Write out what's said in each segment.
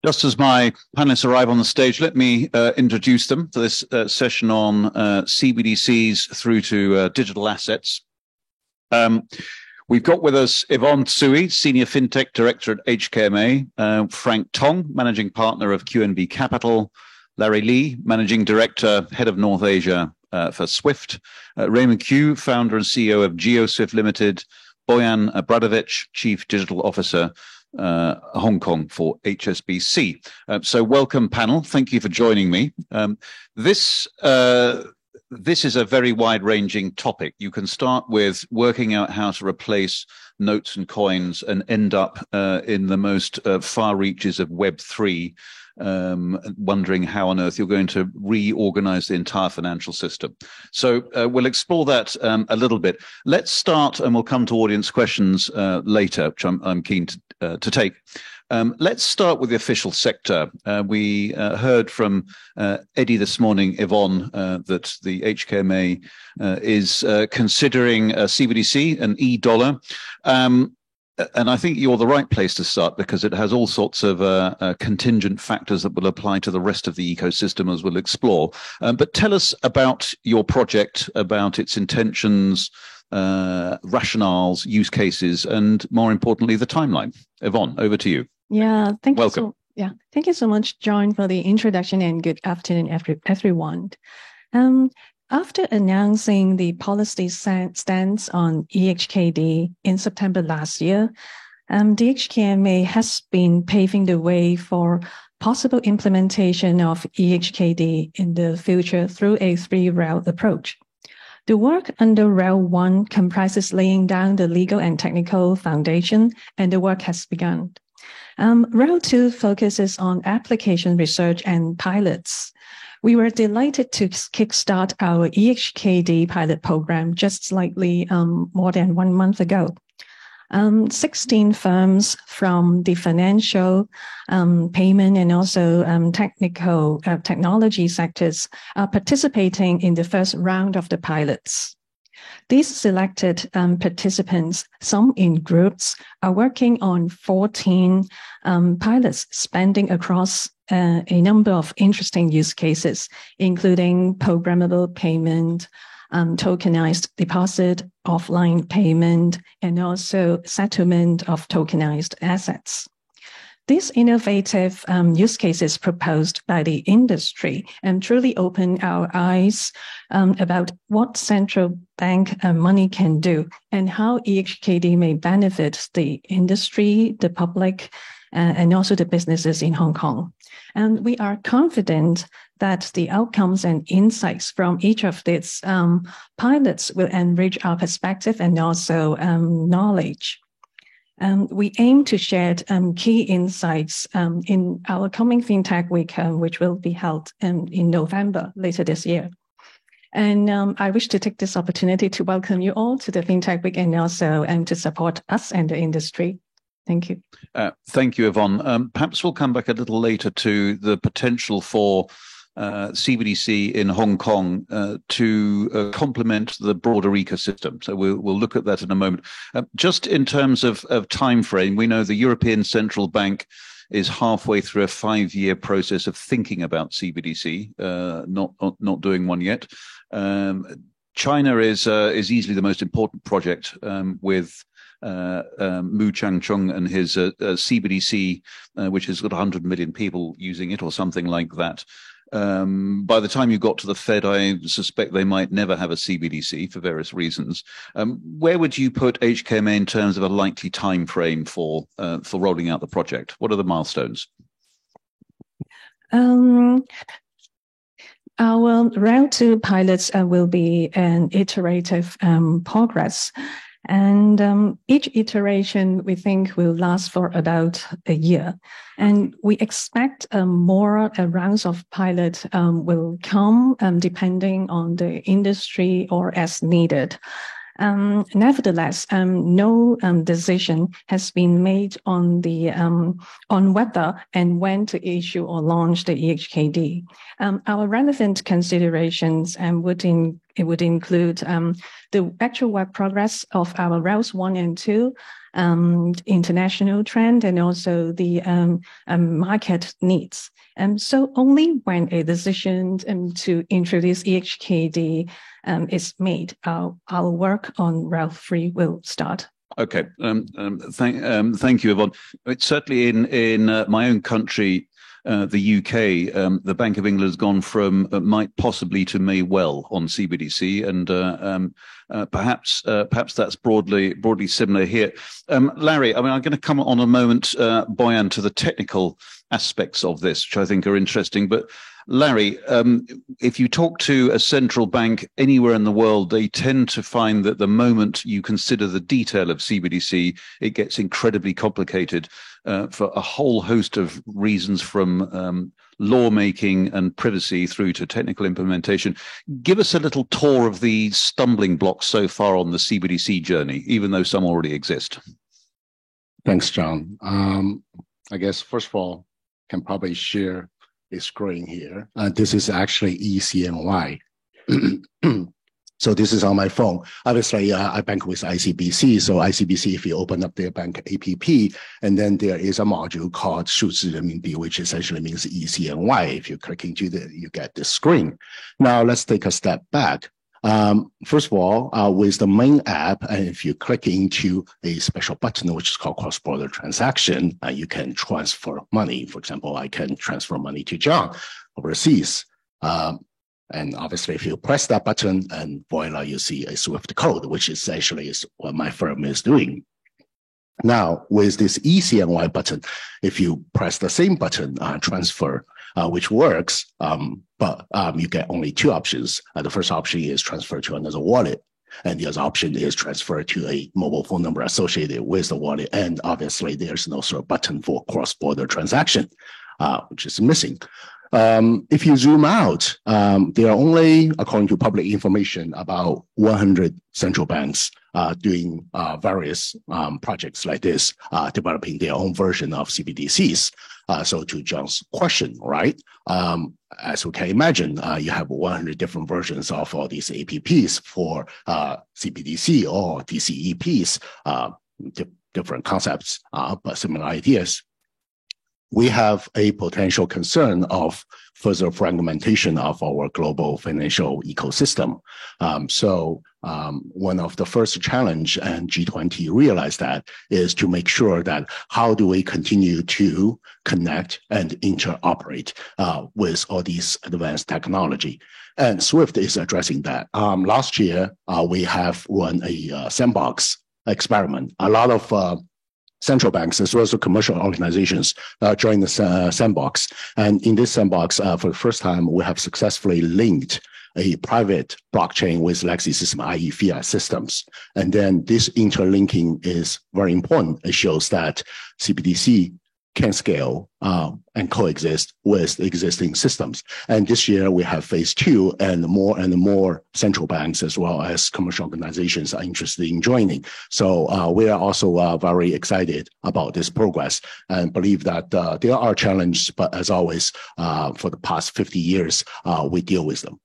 Just as my panelists arrive on the stage, let me introduce them for this session on CBDCs through to digital assets. We've got with us Yvonne Tsui, Senior FinTech Director at HKMA, Frank Tong, Managing Partner of QNB Capital, Larry Lee, Managing Director, Head of North Asia for SWIFT, Raymond Kyu, Founder and CEO of GeoSwift Limited, Boyan Abradovic, Chief Digital Officer, Hong Kong for HSBC. So welcome, panel. Thank you for joining me. This is a very wide-ranging topic. You can start with working out how to replace notes and coins and end up in the most far reaches of Web3, wondering how on earth you're going to reorganize the entire financial system. So we'll explore that a little bit. Let's start, and we'll come to audience questions later, which I'm keen to take. Let's start with the official sector. We heard from Eddie this morning, Yvonne, that the HKMA is considering a CBDC, an e-dollar. And I think you're the right place to start because it has all sorts of contingent factors that will apply to the rest of the ecosystem, as we'll explore. But tell us about your project, about its intentions, rationales, use cases, and more importantly, the timeline. Yvonne, over to you. Yeah, thank you. Welcome. Thank you so much, John, for the introduction, and good afternoon, everyone. After announcing the policy stance on EHKD in September last year, the HKMA has been paving the way for possible implementation of EHKD in the future through a three-rail approach. The work under Rail 1 comprises laying down the legal and technical foundation, and the work has begun. Rail 2 focuses on application research and pilots. We were delighted to kickstart our EHKD pilot program just slightly more than 1 month ago. 16 firms from the financial, payment, and also technology sectors are participating in the first round of the pilots. These selected participants, some in groups, are working on 14 pilots spanning across a number of interesting use cases, including programmable payment, tokenized deposit, offline payment, and also settlement of tokenized assets. These innovative use cases proposed by the industry truly open our eyes about what central bank money can do and how EHKD may benefit the industry, the public, and also the businesses in Hong Kong. And we are confident that the outcomes and insights from each of these pilots will enrich our perspective and also knowledge. We aim to share key insights in our coming FinTech Week, which will be held in November later this year. And I wish to take this opportunity to welcome you all to the FinTech Week and also to support us and the industry. Thank you. Thank you, Yvonne. Perhaps we'll come back a little later to the potential for CBDC in Hong Kong to complement the broader ecosystem. So we'll look at that in a moment. Just in terms of time frame, we know the European Central Bank is halfway through a 5-year process of thinking about CBDC, not doing one yet. China is easily the most important project with Mu Changcheng and his CBDC, which has got 100 million people using it or something like that. By the time you got to the Fed, I suspect they might never have a CBDC for various reasons. Where would you put HKMA in terms of a likely time frame for rolling out the project? What are the milestones? Our Rail 2 pilots will be an iterative progress. And each iteration, we think, will last for about a year. And we expect more rounds of pilot will come depending on the industry or as needed. Nevertheless, no decision has been made on the on whether and when to issue or launch the EHKD. Our relevant considerations would include the actual work progress of our Rails 1 and 2, international trend and also the market needs. So only when a decision to introduce EHKD is made, our work on Rel-free will start. Okay, thank you, Yvonne. It's certainly in my own country, the UK, the Bank of England has gone from might possibly to may well on CBDC, and perhaps that's broadly similar here. Larry, I mean, I'm going to come on a moment, Boyan, to the technical aspects of this, which I think are interesting. But Larry, if you talk to a central bank anywhere in the world, they tend to find that the moment you consider the detail of CBDC, it gets incredibly complicated for a whole host of reasons, from lawmaking and privacy through to technical implementation. Give us a little tour of the stumbling blocks so far on the CBDC journey, even though some already exist. Thanks, John. I guess, first of all, can probably share a screen here. This is actually eCNY. So this is on my phone. Obviously, I bank with ICBC. So ICBC, if you open up their bank app, and then there is a module called 数字人民币, which essentially means eCNY. If you click into it, you get this screen. Now let's take a step back. First of all, with the main app, and if you click into a special button, which is called cross-border transaction, you can transfer money. For example, I can transfer money to John overseas. And obviously, if you press that button, and voila, you see a SWIFT code, which essentially is what my firm is doing. Now, with this eCNY button, if you press the same button, transfer, which works, but you get only two options. The first option is transfer to another wallet, and the other option is transfer to a mobile phone number associated with the wallet. And obviously, there's no sort of button for cross-border transaction, which is missing. If you zoom out, there are only, according to public information, about 100 central banks doing various projects like this, developing their own version of CBDCs. So to John's question, right? As we can imagine, you have 100 different versions of all these APPs for CBDC or DCEPs, different concepts, but similar ideas. We have a potential concern of further fragmentation of our global financial ecosystem. So one of the first challenge, and G20 realized that, is to make sure that how do we continue to connect and interoperate with all these advanced technology. And SWIFT is addressing that. Last year, we have run a sandbox experiment. A lot of central banks as well as the commercial organizations join the sandbox. And in this sandbox, for the first time, we have successfully linked a private blockchain with legacy system, i.e. fiat systems. And then this interlinking is very important. It shows that CBDC can scale and coexist with existing systems. And this year we have phase 2, and more central banks as well as commercial organizations are interested in joining. So we are also very excited about this progress and believe that there are challenges, but as always, for the past 50 years, we deal with them.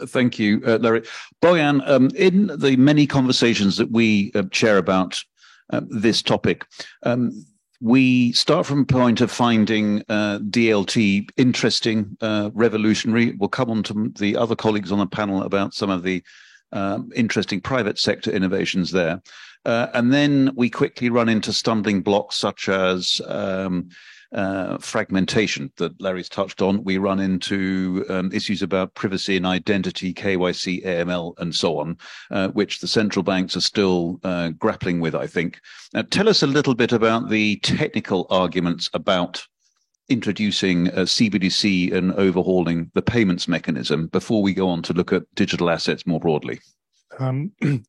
Thank you, Larry. Boyan, in the many conversations that we share about this topic, we start from a point of finding DLT interesting, revolutionary. We'll come on to the other colleagues on the panel about some of the interesting private sector innovations there. And then we quickly run into stumbling blocks such as fragmentation that Larry's touched on. We run into issues about privacy and identity, KYC, AML, and so on, which the central banks are still grappling with, I think. Tell us a little bit about the technical arguments about introducing CBDC and overhauling the payments mechanism before we go on to look at digital assets more broadly.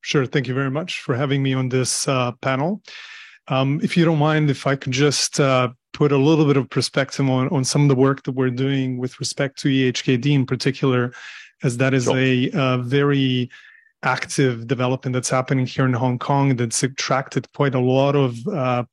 Sure. Thank you very much for having me on this panel. If you don't mind, if I could just put a little bit of perspective on some of the work that we're doing with respect to EHKD in particular, as that is a very active development that's happening here in Hong Kong that's attracted quite a lot of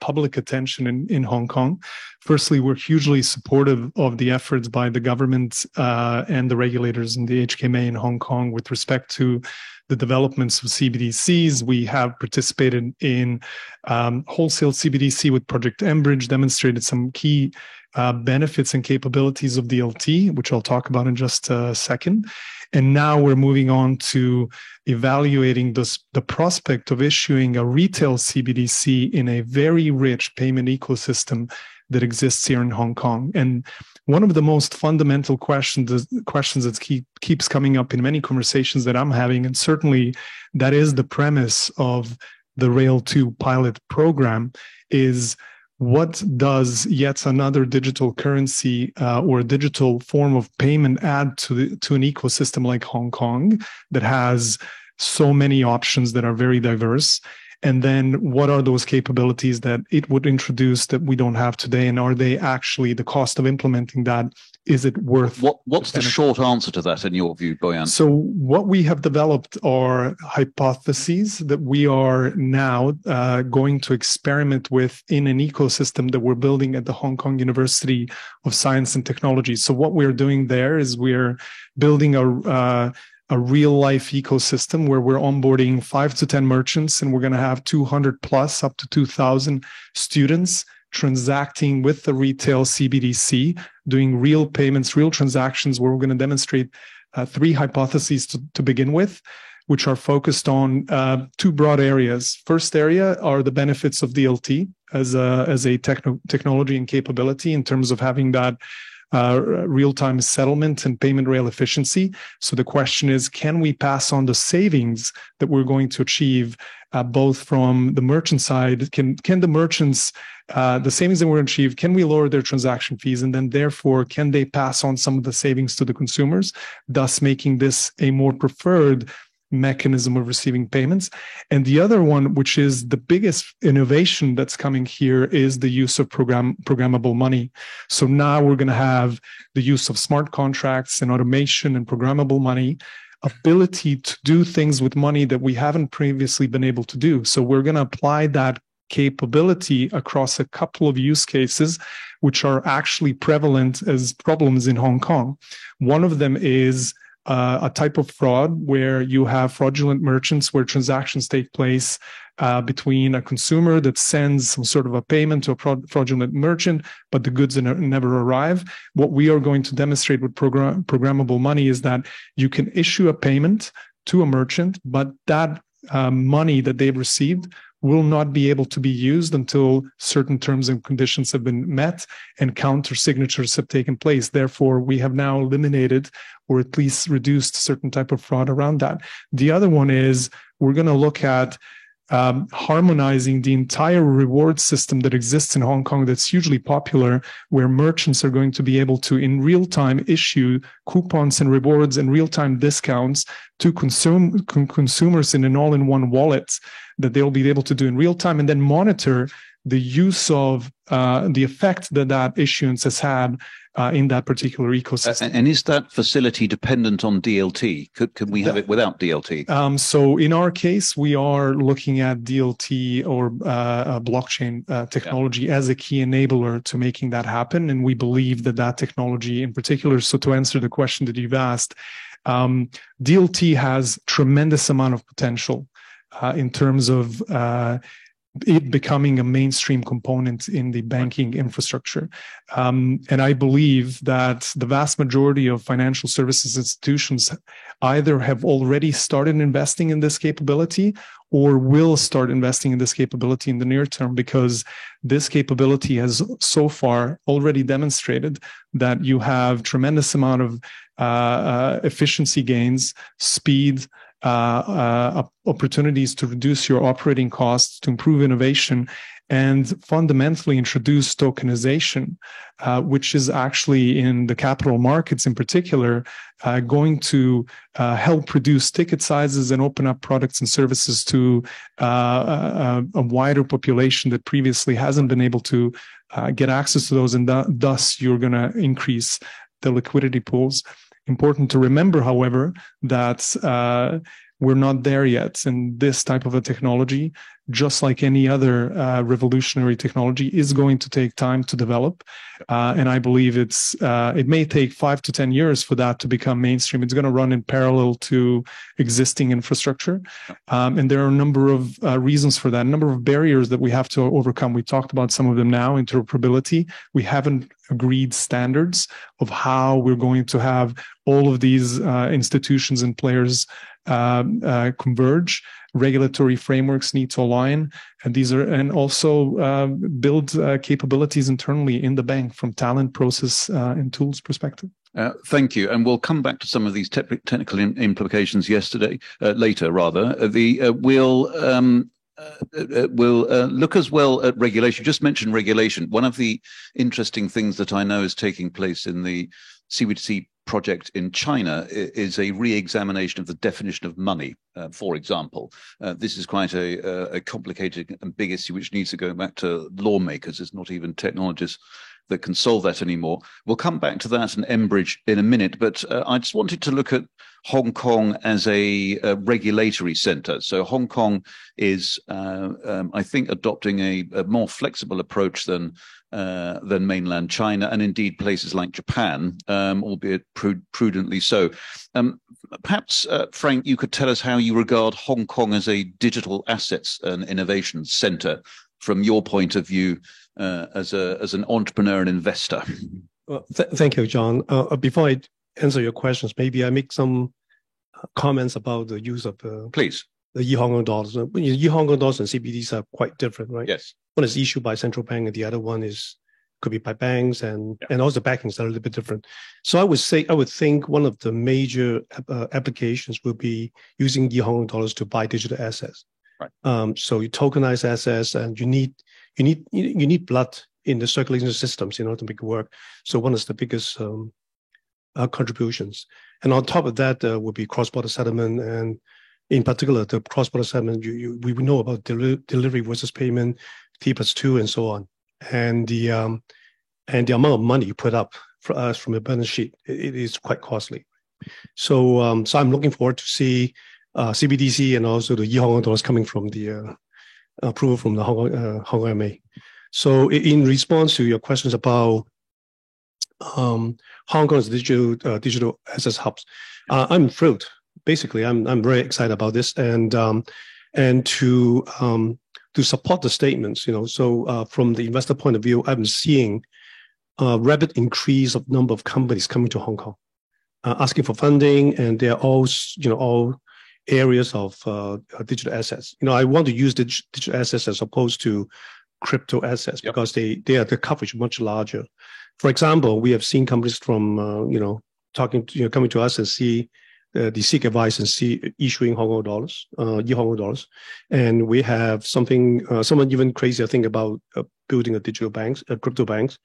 public attention in Hong Kong. Firstly, we're hugely supportive of the efforts by the government and the regulators in the HKMA in Hong Kong with respect to the developments of CBDCs. We have participated in wholesale CBDC with Project Enbridge, demonstrated some key benefits and capabilities of DLT, which I'll talk about in just a second. And now we're moving on to evaluating the prospect of issuing a retail CBDC in a very rich payment ecosystem that exists here in Hong Kong. And one of the most fundamental questions that keeps coming up in many conversations that I'm having, and certainly that is the premise of the Rail 2 pilot program, is what does yet another digital currency or digital form of payment add to an ecosystem like Hong Kong that has so many options that are very diverse? And then what are those capabilities that it would introduce that we don't have today? And are they actually the cost of implementing that? Is it worth what's the short answer to that in your view, Boyan? So what we have developed are hypotheses that we are now going to experiment with in an ecosystem that we're building at the Hong Kong University of Science and Technology. So what we're doing there is we're building a real life ecosystem where we're onboarding 5 to 10 merchants, and we're going to have 200 plus up to 2,000 students transacting with the retail CBDC, doing real payments, real transactions, where we're going to demonstrate 3 hypotheses to begin with, which are focused on 2 broad areas. First area are the benefits of DLT as a technology and capability in terms of having that real-time settlement and payment rail efficiency. So the question is, can we pass on the savings that we're going to achieve both from the merchant side? Can the merchants, the savings that we're going to achieve, can we lower their transaction fees? And then therefore, can they pass on some of the savings to the consumers, thus making this a more preferred mechanism of receiving payments? And the other one, which is the biggest innovation that's coming here, is the use of programmable money. So now we're going to have the use of smart contracts and automation and programmable money, ability to do things with money that we haven't previously been able to do. So we're going to apply that capability across a couple of use cases which are actually prevalent as problems in Hong Kong. One of them is a type of fraud where you have fraudulent merchants where transactions take place between a consumer that sends some sort of a payment to a fraudulent merchant, but the goods never arrive. What we are going to demonstrate with programmable money is that you can issue a payment to a merchant, but that money that they've received will not be able to be used until certain terms and conditions have been met and counter signatures have taken place. Therefore, we have now eliminated or at least reduced certain type of fraud around that. The other one is we're going to look at harmonizing the entire reward system that exists in Hong Kong that's hugely popular, where merchants are going to be able to in real time issue coupons and rewards and real-time discounts to consumers in an all-in-one wallet that they'll be able to do in real time, and then monitor the use of the effect that issuance has had in that particular ecosystem. And is that facility dependent on DLT? Could we have it without DLT? So in our case, we are looking at DLT or blockchain technology as a key enabler to making that happen. And we believe that technology in particular, so to answer the question that you've asked, DLT has tremendous amount of potential in terms of it becoming a mainstream component in the banking infrastructure. And I believe that the vast majority of financial services institutions either have already started investing in this capability or will start investing in this capability in the near term, because this capability has so far already demonstrated that you have tremendous amount of efficiency gains, speed, opportunities to reduce your operating costs, to improve innovation, and fundamentally introduce tokenization, which is actually in the capital markets in particular, going to help reduce ticket sizes and open up products and services to a wider population that previously hasn't been able to get access to those, and thus you're going to increase the liquidity pools. Important to remember, however, that We're not there yet. And this type of a technology, just like any other revolutionary technology, is going to take time to develop. And I believe it may take 5 to 10 years for that to become mainstream. It's going to run in parallel to existing infrastructure. And there are a number of reasons for that, a number of barriers that we have to overcome. We talked about some of them now, interoperability. We haven't agreed standards of how we're going to have all of these institutions and players converge. Regulatory frameworks need to align, and also build capabilities internally in the bank from talent, process, and tools perspective. Thank you, and we'll come back to some of these technical implications later. We'll look as well at regulation. You just mentioned regulation. One of the interesting things that I know is taking place in the CBDC project in China is a re-examination of the definition of money. For example, this is quite a complicated and big issue which needs to go back to lawmakers. It's not even technologists that can solve that anymore. We'll come back to that and Enbridge in a minute, but I just wanted to look at Hong Kong as a regulatory center. So Hong Kong is, I think, adopting a more flexible approach than mainland China, and indeed places like Japan, albeit prudently so. Perhaps, Frank, you could tell us how you regard Hong Kong as a digital assets and innovation center from your point of view as an entrepreneur and investor. Well, thank you, John. Before I answer your questions, maybe I make some comments about the use of please. The e-Hong Kong dollars. E-Hong Kong dollars and CBDCs are quite different, right? Yes. One is issued by central bank, and the other one could be by banks, and also backings are a little bit different. So I would think one of the major applications will be using e-Hong Kong dollars to buy digital assets. Right. So you tokenize assets, and you need blood in the circulation systems in order to make it work. So one is the biggest contributions, and on top of that will be cross-border settlement, and in particular the cross-border settlement. We know about delivery versus payment, T+2, and so on, and the amount of money you put up for us from a balance sheet, it is quite costly. So I'm looking forward to see CBDC and also the e-Hong Kong dollars coming from the approval from the Hong Kong MA. So in response to your questions about Hong Kong's digital assets hubs, I'm thrilled. Basically, I'm very excited about this, and to support the statements, So from the investor point of view, I'm seeing a rapid increase of number of companies coming to Hong Kong, asking for funding, and they're all areas of digital assets. I want to use digital assets as opposed to crypto assets, because the coverage much larger. For example, we have seen companies from coming to us and seek advice and see issuing Hong Kong dollars, e-Hong Kong dollars, and we have someone even crazier thing about building a digital banks, crypto banks,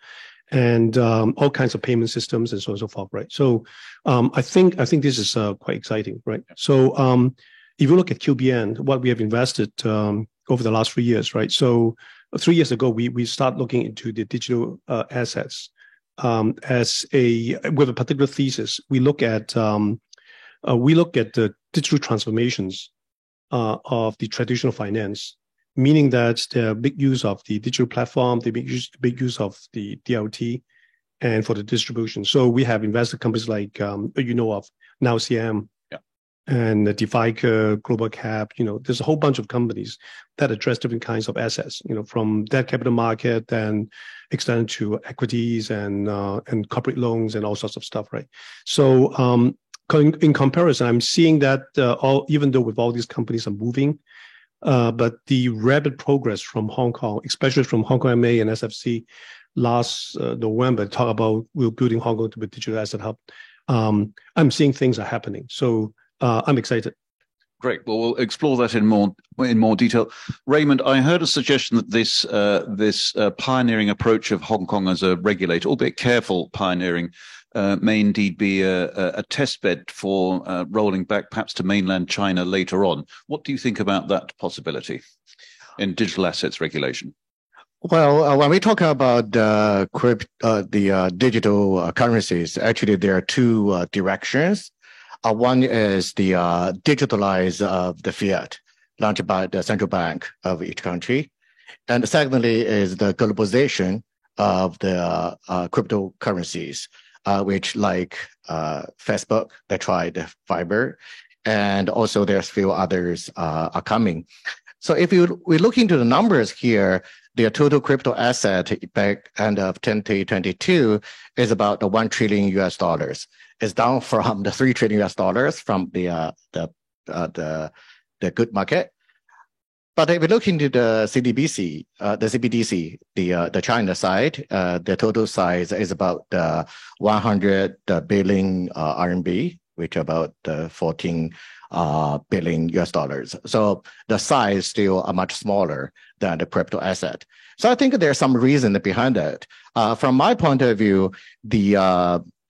and all kinds of payment systems and so on and so forth, right? So I think this is quite exciting, right? So if you look at QBN, what we have invested over the last 3 years, right? So 3 years ago, we start looking into the digital assets with a particular thesis. We look at the digital transformations of the traditional finance, meaning that the big use of the digital platform, the big use of the DLT, and for the distribution. So we have invested companies like of NowCM, and DeFi, Global Cap. There's a whole bunch of companies that address different kinds of assets. From debt capital market and extended to equities and corporate loans and all sorts of stuff, right? So in comparison, I'm seeing that even though with all these companies are moving, but the rapid progress from Hong Kong, especially from Hong Kong MA and SFC last November, talk about we're building Hong Kong to be a digital asset hub. I'm seeing things are happening. So I'm excited. Great. Well, we'll explore that in more detail. Raymond, I heard a suggestion that this pioneering approach of Hong Kong as a regulator, albeit careful pioneering, may indeed be a test bed for rolling back perhaps to mainland China later on. What do you think about that possibility in digital assets regulation? Well, when we talk about the digital currencies, actually there are two directions. One is the digitalize of the fiat launched by the central bank of each country. And secondly is the globalization of the cryptocurrencies, which like Facebook, they tried Fiber, and also there's few others are coming. So if we look into the numbers here, the total crypto asset back end of 2022 is about the $1 trillion US. It's down from the $3 trillion US from the good market. But if we look into the CBDC, the China side, the total size is about 100 billion RMB, which about 14 billion US dollars. So the size still much smaller than the crypto asset. So I think there's some reason behind that. From my point of view, the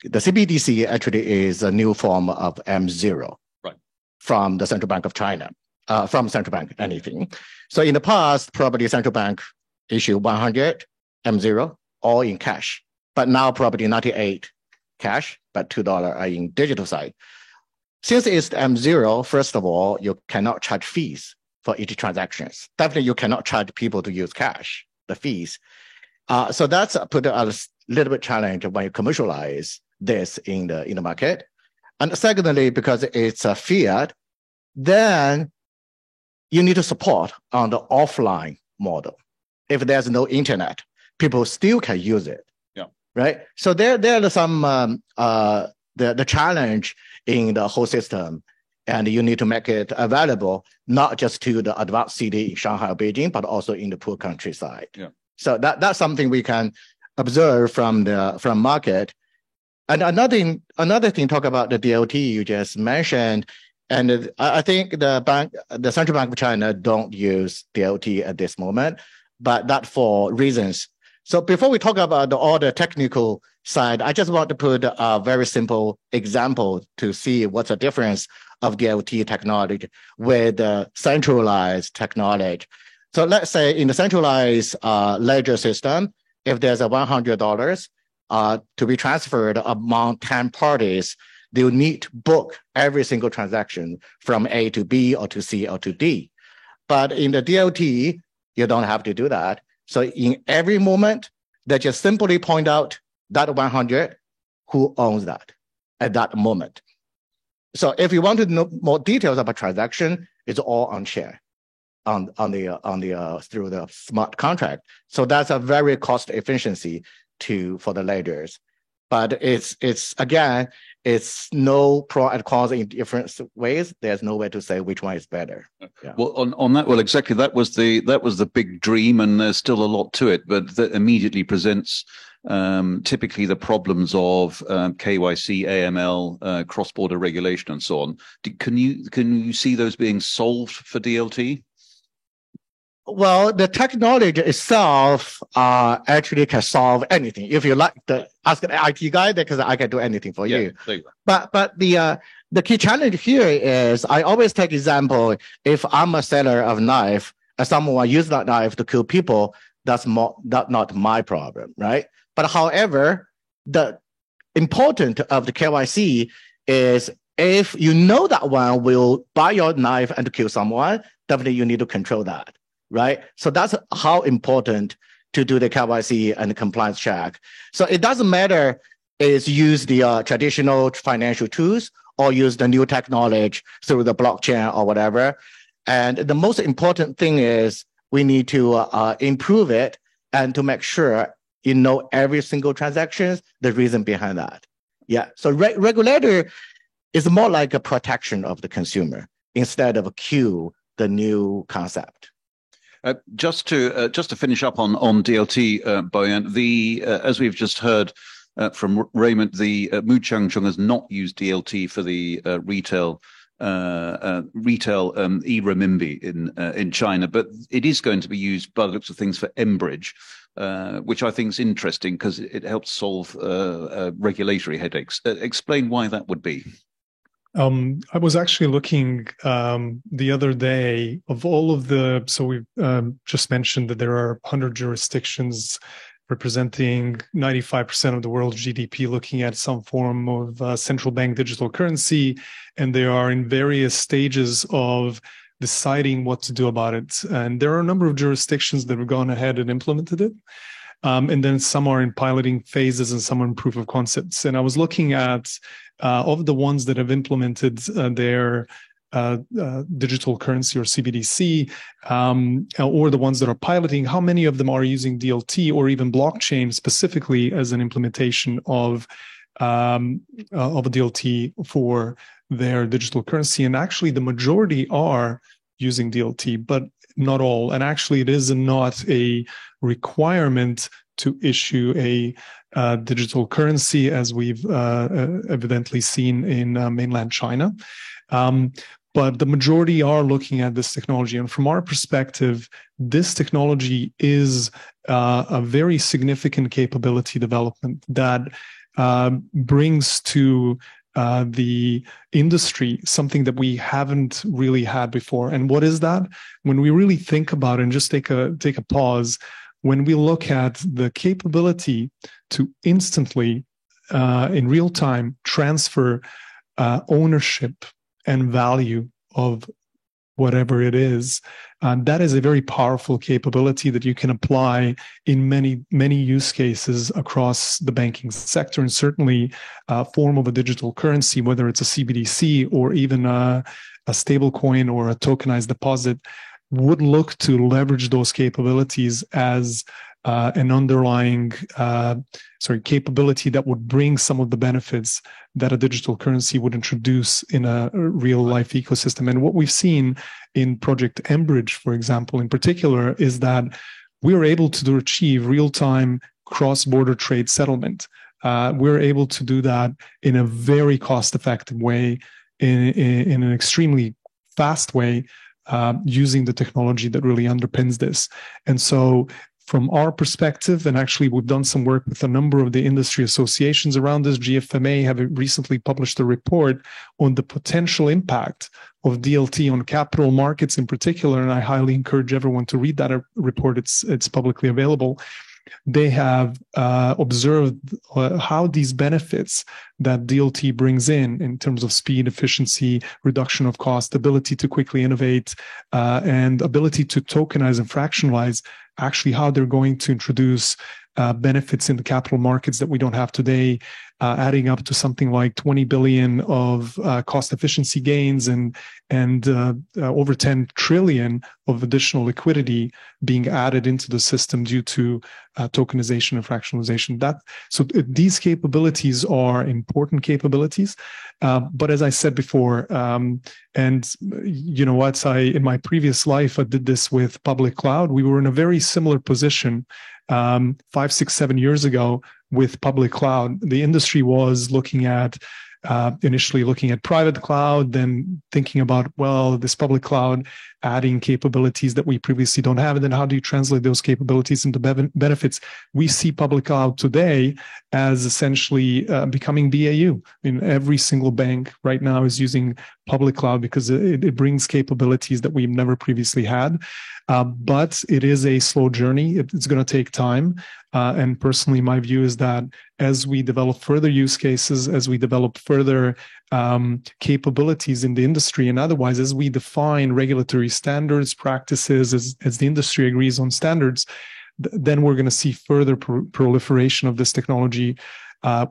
CBDC actually is a new form of M0, right, from the Central Bank of China. From central bank, anything. So in the past, probably central bank issue 100 M0 all in cash, but now probably 98 cash, but $2 are in digital side. Since it's M0, first of all, you cannot charge fees for each transactions. Definitely, you cannot charge people to use cash, the fees. So that's put a little bit challenge when you commercialize this in the market. And secondly, because it's a fiat, then you need to support on the offline model. If there's no internet, people still can use it. Yeah. Right. So there are some the challenge in the whole system, and you need to make it available not just to the advanced city in Shanghai or Beijing, but also in the poor countryside. Yeah. So that's something we can observe from market. And another thing, talk about the DLT you just mentioned. And I think the Central Bank of China don't use DLT at this moment, but that for reasons. So before we talk about all the technical side, I just want to put a very simple example to see what's the difference of DLT technology with the centralized technology. So let's say in the centralized ledger system, if there's a $100 to be transferred among 10 parties, they will need to book every single transaction from A to B or to C or to D. But in the DLT, you don't have to do that. So in every moment, they just simply point out that 100, who owns that at that moment. So if you want to know more details about transaction, it's all on share on the through the smart contract. So that's a very cost efficiency for the ledgers. But it's again, it's no pro and cons in different ways. There's no way to say which one is better. Yeah. Well, on that, well, exactly. That was the big dream, and there's still a lot to it. But that immediately presents typically the problems of KYC, AML, cross-border regulation, and so on. Can you see those being solved for DLT? Well, the technology itself actually can solve anything. If you like ask an IT guy, because I can do anything for you. But the key challenge here is I always take example. If I'm a seller of knife and someone use that knife to kill people, that's not my problem, right? But however, the important of the KYC is if you know that one will buy your knife and kill someone, definitely you need to control that. Right. So that's how important to do the KYC and the compliance check. So it doesn't matter is use the traditional financial tools or use the new technology through the blockchain or whatever. And the most important thing is we need to improve it and to make sure you know every single transaction, the reason behind that. Yeah. So regulator is more like a protection of the consumer instead of the new concept. Just to finish up on DLT, Boyan, as we've just heard from Raymond, the Mu Changcheng has not used DLT for the retail e-renminbi in China, but it is going to be used by the looks of things for mBridge, which I think is interesting because it helps solve regulatory headaches. Explain why that would be. I was actually looking the other day of all of so we've just mentioned that there are 100 jurisdictions representing 95% of the world's GDP, looking at some form of central bank digital currency, and they are in various stages of deciding what to do about it. And there are a number of jurisdictions that have gone ahead and implemented it. And then some are in piloting phases and some are in proof of concepts. And I was looking at of the ones that have implemented their digital currency or CBDC, or the ones that are piloting, how many of them are using DLT or even blockchain specifically as an implementation of a DLT for their digital currency. And actually the majority are using DLT, but not all. And actually it is not a requirement to issue a digital currency, as we've evidently seen in mainland China. But the majority are looking at this technology. And from our perspective, this technology is a very significant capability development that brings to the industry something that we haven't really had before. And what is that? When we really think about it and just take a pause, when we look at the capability to instantly, in real time, transfer ownership and value of whatever it is, that is a very powerful capability that you can apply in many use cases across the banking sector, and certainly a form of a digital currency, whether it's a CBDC or even a stable coin or a tokenized deposit, would look to leverage those capabilities as an underlying capability that would bring some of the benefits that a digital currency would introduce in a real life ecosystem. And what we've seen in Project Enbridge, for example, in particular, is that we are able to achieve real-time cross-border trade settlement. We're able to do that in a very cost-effective way, in an extremely fast way, using the technology that really underpins this. And so from our perspective, and actually we've done some work with a number of the industry associations around this, GFMA have recently published a report on the potential impact of DLT on capital markets in particular, and I highly encourage everyone to read that report. It's publicly available. They have observed how these benefits that DLT brings in terms of speed, efficiency, reduction of cost, ability to quickly innovate, and ability to tokenize and fractionalize, actually how they're going to introduce benefits in the capital markets that we don't have today, adding up to something like 20 billion of cost efficiency gains and over 10 trillion of additional liquidity being added into the system due to tokenization and fractionalization. So these capabilities are important capabilities. But as I said before, and you know what, in my previous life, I did this with public cloud. We were in a very similar position 5, 6, 7 years ago with public cloud. The industry was looking at initially looking at private cloud, then thinking about, well, this public cloud adding capabilities that we previously don't have, and then how do you translate those capabilities into benefits? We see public cloud today as essentially becoming BAU. I mean, every single bank right now is using public cloud because it brings capabilities that we've never previously had. But it is a slow journey. It's going to take time. And personally, my view is that as we develop further use cases, as we develop further capabilities in the industry, and otherwise, as we define regulatory standards, practices, as the industry agrees on standards, then we're going to see further proliferation of this technology,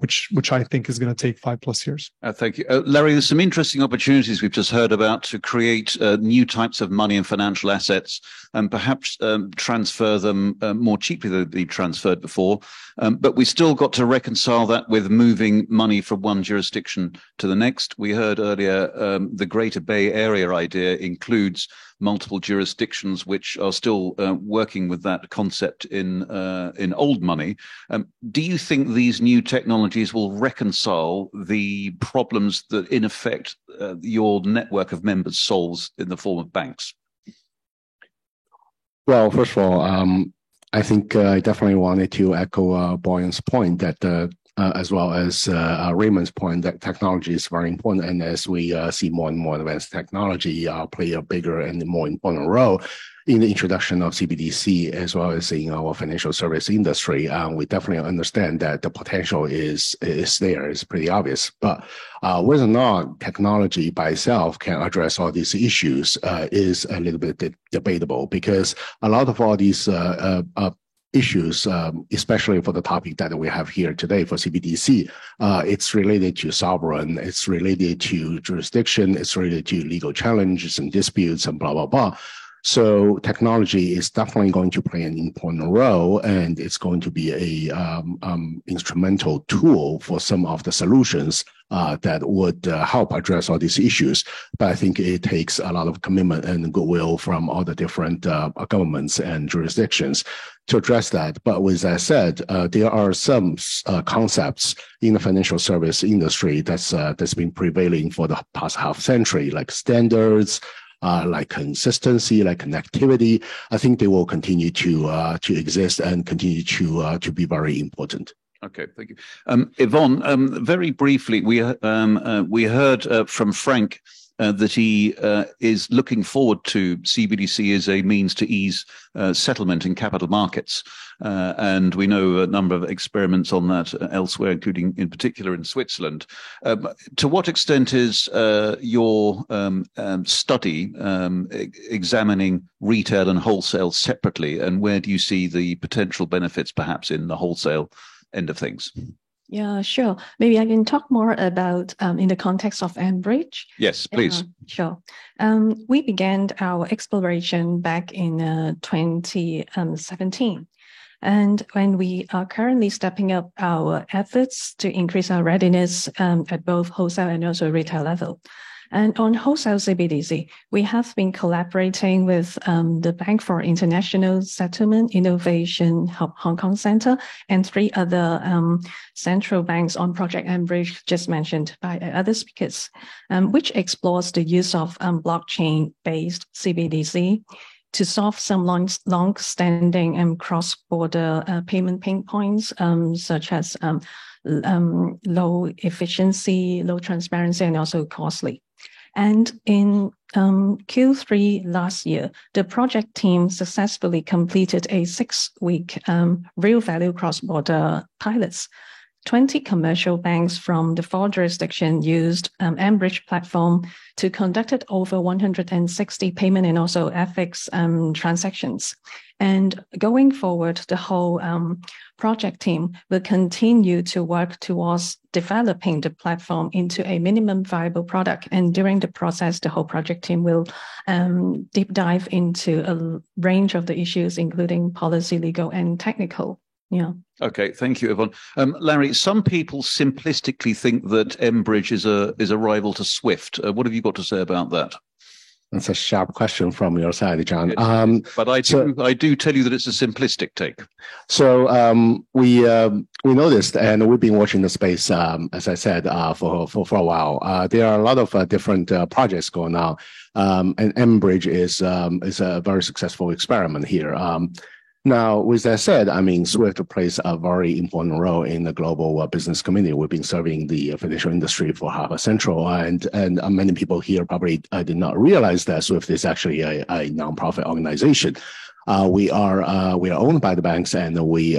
which I think is going to take 5+ years. Thank you. Larry, there's some interesting opportunities we've just heard about to create new types of money and financial assets and perhaps transfer them more cheaply than they've transferred before. But we still got to reconcile that with moving money from one jurisdiction to the next. We heard earlier the Greater Bay Area idea includes multiple jurisdictions which are still working with that concept in old money. Do you think these new technologies will reconcile the problems that, in effect, your network of members solves in the form of banks? Well, first of all, I think I definitely wanted to echo Boyan's point that as well as Raymond's point that technology is very important. And as we see more and more advanced technology play a bigger and more important role in the introduction of CBDC, as well as in our financial service industry, we definitely understand that the potential is there. It's pretty obvious. But whether or not technology by itself can address all these issues is a little bit debatable, because a lot of all these issues, especially for the topic that we have here today for CBDC, it's related to sovereign, it's related to jurisdiction, it's related to legal challenges and disputes and blah, blah, blah. So technology is definitely going to play an important role, and it's going to be a instrumental tool for some of the solutions that would help address all these issues. But I think it takes a lot of commitment and goodwill from all the different governments and jurisdictions to address that. But with that said, there are some concepts in the financial service industry that's been prevailing for the past half century, like standards, like consistency, like connectivity. I think they will continue to exist and continue to be very important. Okay, thank you. Yvonne, very briefly, we heard from Frank that he is looking forward to CBDC as a means to ease settlement in capital markets. And we know a number of experiments on that elsewhere, including in particular in Switzerland. To what extent is your study examining retail and wholesale separately, and where do you see the potential benefits perhaps in the wholesale end of things? Yeah, sure. Maybe I can talk more about in the context of mBridge. Yes, please. Sure. We began our exploration back in 2017. And when we are currently stepping up our efforts to increase our readiness at both wholesale and also retail level. And on wholesale CBDC, we have been collaborating with the Bank for International Settlement Innovation Hong Kong Center and 3 other central banks on Project mBridge, just mentioned by other speakers, which explores the use of blockchain-based CBDC to solve some long-standing and cross-border payment pain points, such as low efficiency, low transparency, and also costly. And in Q3 last year, the project team successfully completed a 6-week real value cross-border pilots. 20 commercial banks from the 4 jurisdictions used mBridge platform to conduct over 160 payment and also FX transactions. And going forward, the whole project team will continue to work towards developing the platform into a minimum viable product. And during the process, the whole project team will deep dive into a range of the issues, including policy, legal, and technical. Yeah. Okay, thank you, Yvonne. Larry, some people simplistically think that mBridge is a rival to SWIFT. What have you got to say about that? That's a sharp question from your side, John. But I do tell you that it's a simplistic take. So we noticed, and we've been watching the space, as I said, for a while. There are a lot of different projects going on, and mBridge is a very successful experiment here. Now, with that said, I mean, SWIFT plays a very important role in the global business community. We've been serving the financial industry for half a century, and many people here probably did not realize that SWIFT is actually a nonprofit organization. We are owned by the banks, and we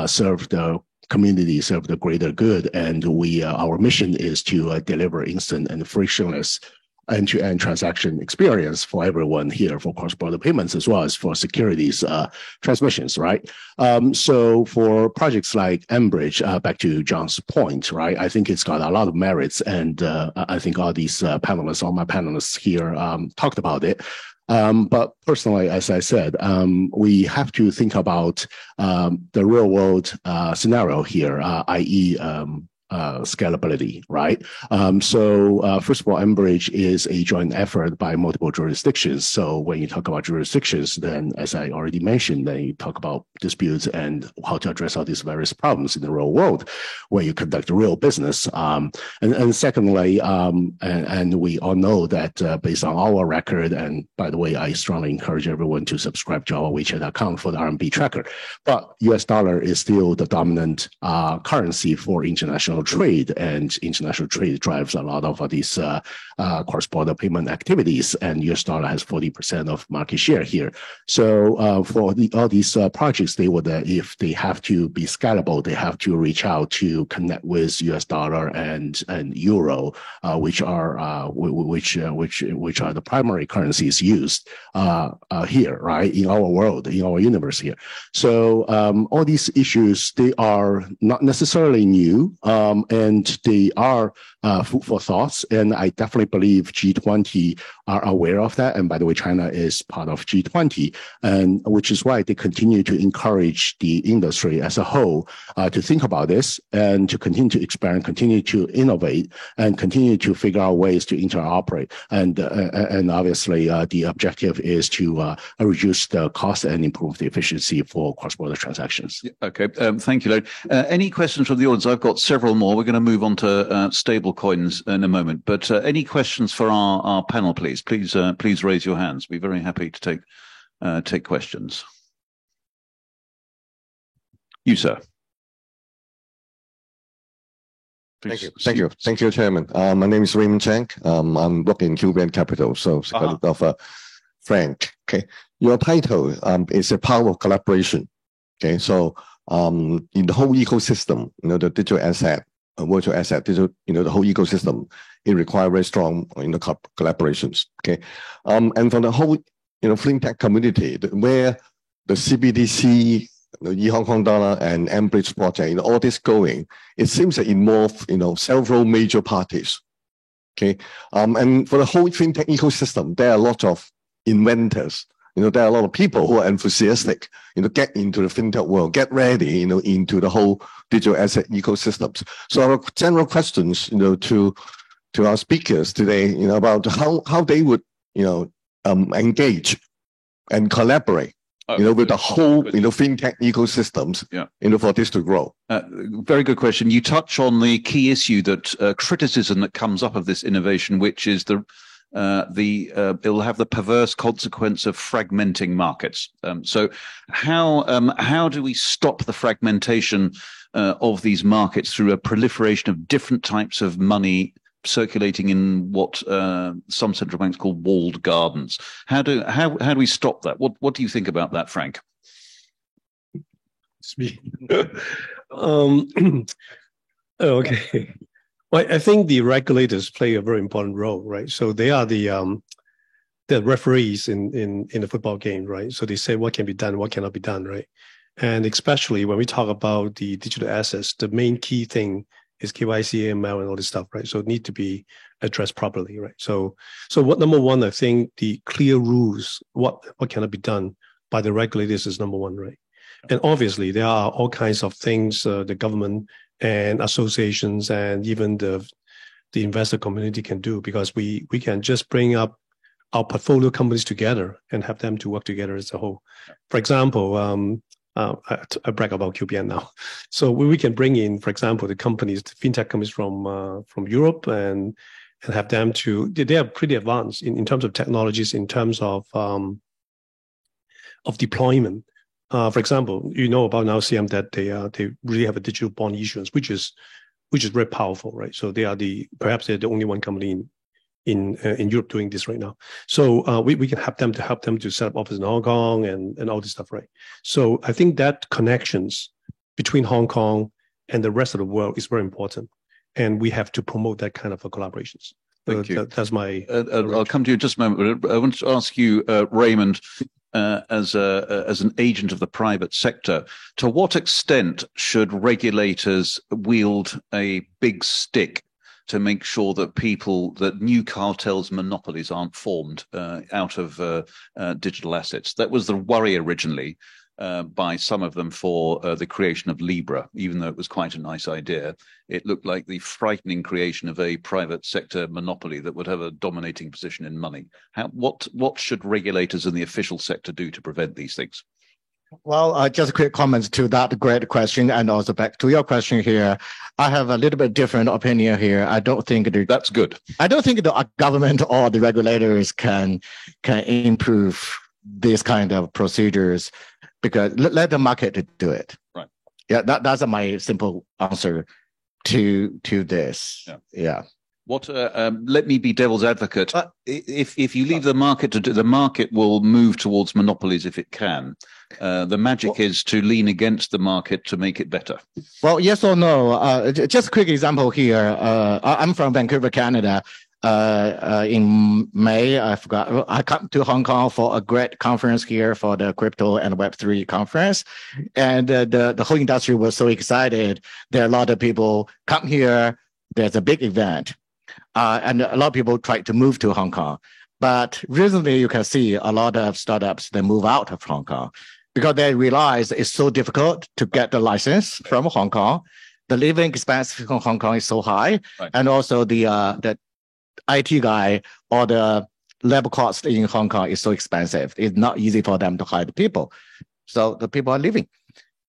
serve the community, serve the greater good, and our mission is to deliver instant and frictionless end-to-end transaction experience for everyone here for cross-border payments as well as for securities transmissions, right? So for projects like mBridge, back to John's point, right? I think it's got a lot of merits, and I think all my panelists here talked about it. But personally, as I said, we have to think about the real-world scenario here, i.e., scalability, right? First of all, mBridge is a joint effort by multiple jurisdictions. So when you talk about jurisdictions, then as I already mentioned, then you talk about disputes and how to address all these various problems in the real world, where you conduct real business. And secondly, and we all know that based on our record, and by the way, I strongly encourage everyone to subscribe to our WeChat account for the RMB tracker. But US dollar is still the dominant currency for international trade, and international trade drives a lot of these cross-border payment activities, and US dollar has 40% of market share here. So for all these projects, they would, if they have to be scalable, they have to reach out to connect with US dollar and euro, which are the primary currencies used here, right, in our world, in our universe here. So all these issues, they are not necessarily new, and they are food for thoughts. And I definitely believe G20 are aware of that. And by the way, China is part of G20, and which is why they continue to encourage the industry as a whole to think about this and to continue to experiment, continue to innovate, and continue to figure out ways to interoperate. And obviously, the objective is to reduce the cost and improve the efficiency for cross-border transactions. Okay, thank you, Lloyd. Any questions from the audience? I've got several more. We're going to move on to stable coins in a moment. But any questions for our panel, please? Please raise your hands. We'll be very happy to take questions. You, sir. Please. Thank you, Chairman. My name is Raymond Chang. I'm working in QBN Capital, so of Frank. Okay, your title is a power of collaboration. Okay, so in the whole ecosystem, the digital asset, virtual asset, digital, the whole ecosystem, it requires very strong, collaborations. Okay, and for the whole, fintech community, where the CBDC, the Hong Kong dollar and mBridge project, all this going, it seems to involve, several major parties. Okay, and for the whole fintech ecosystem, there are a lot of inventors. There are a lot of people who are enthusiastic, get into the fintech world, get ready, into the whole digital asset ecosystems. So our general questions, to our speakers today, about how they would, engage and collaborate, with the whole, fintech ecosystems, for this to grow. Very good question. You touch on the key issue that criticism that comes up of this innovation, which is it'll have the perverse consequence of fragmenting markets. So how do we stop the fragmentation of these markets through a proliferation of different types of money circulating in what some central banks call walled gardens? How do we stop that? What do you think about that, Frank? It's me. Okay. Well, I think the regulators play a very important role, right? So they are the referees in the football game, right? So they say what can be done, what cannot be done, right? And especially when we talk about the digital assets, the main key thing is KYC, AML, and all this stuff, right? So it need to be addressed properly, right? So what number one, I think the clear rules, what cannot be done by the regulators is number one, right? And obviously there are all kinds of things the government and associations and even the investor community can do, because we can just bring up our portfolio companies together and have them to work together as a whole. For example, I brag about QBN now. So we can bring in, for example, the fintech companies from Europe and have them they are pretty advanced in terms of technologies, in terms of deployment. For example, about now CM that they really have a digital bond issuance, which is very powerful, right? So perhaps they're the only one company in Europe doing this right now. So we can help them to set up office in Hong Kong and all this stuff, right? So I think that connections between Hong Kong and the rest of the world is very important, and we have to promote that kind of collaborations. Thank you. That's my. I'll come to you in just a moment, but I want to ask you, Raymond, as an agent of the private sector, to what extent should regulators wield a big stick to make sure that new cartels, monopolies aren't formed out of digital assets? That was the worry originally. by some of them for the creation of Libra, even though it was quite a nice idea. It looked like the frightening creation of a private sector monopoly that would have a dominating position in money. What should regulators in the official sector do to prevent these things? Well, just a quick comments to that great question, and also back to your question here. I have a little bit different opinion here. I don't think that's good. I don't think the government or the regulators can improve these kind of procedures, because let the market do it. Right. Yeah, that's my simple answer to this. Yeah. What? Let me be devil's advocate. If you leave the market to do, the market will move towards monopolies if it can. The magic is to lean against the market to make it better. Well, yes or no? Just a quick example here. I'm from Vancouver, Canada. In May, I come to Hong Kong for a great conference here for the crypto and Web3 conference. And the whole industry was so excited. There are a lot of people come here. There's a big event. And a lot of people try to move to Hong Kong. But recently, you can see a lot of startups, they move out of Hong Kong because they realize it's so difficult to get the license from Hong Kong. The living expense from Hong Kong is so high. Right. And also the IT guy or the labor cost in Hong Kong is so expensive. It's not easy for them to hire the people. So the people are leaving.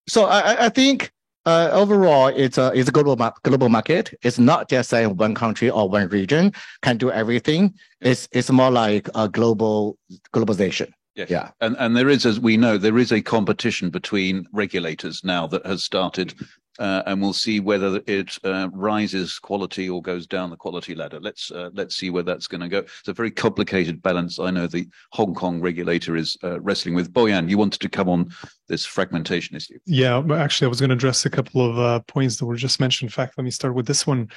So I think overall, it's a global market. It's not just saying one country or one region can do everything. It's more like a globalization. Yes. Yeah. And there is, as we know, there is a competition between regulators now that has started, and we'll see whether it rises quality or goes down the quality ladder. Let's see where that's going to go. It's a very complicated balance. I know the Hong Kong regulator is wrestling with. Boyan, you wanted to come on this fragmentation issue. Yeah, actually, I was going to address a couple of points that were just mentioned. In fact, let me start with this one.